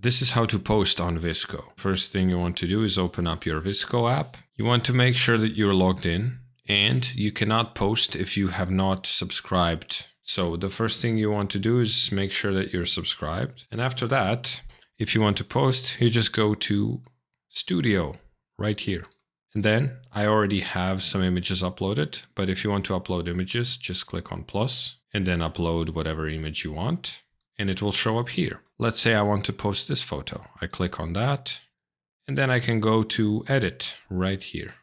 This is how to post on VSCO. First thing you want to do is open up your VSCO app. You want to make sure that you're logged in, and you cannot post if you have not subscribed. So the first thing you want to do is make sure that you're subscribed. And after that, if you want to post, you just go to Studio right here. And then I already have some images uploaded, but if you want to upload images, just click on plus and then upload whatever image you want, and it will show up here. Let's say I want to post this photo. I click on that, and then I can go to edit right here.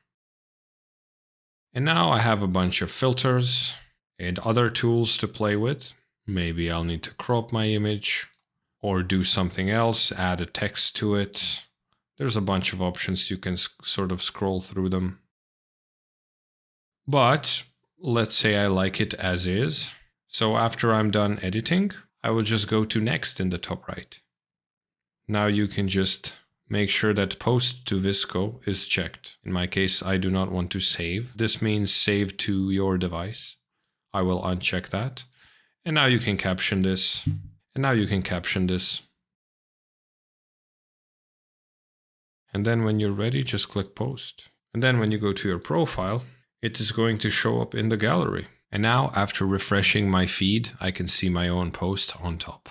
And now I have a bunch of filters and other tools to play with. Maybe I'll need to crop my image or do something else, add a text to it. There's a bunch of options. You can sort of scroll through them. But let's say I like it as is. So after I'm done editing, I will just go to next in the top right. Now you can just make sure that post to VSCO is checked. In my case, I do not want to save. This means save to your device. I will uncheck that. And now you can caption this. And now you can caption this. And then when you're ready, just click post. And then when you go to your profile, it is going to show up in the gallery. And now after refreshing my feed, I can see my own post on top.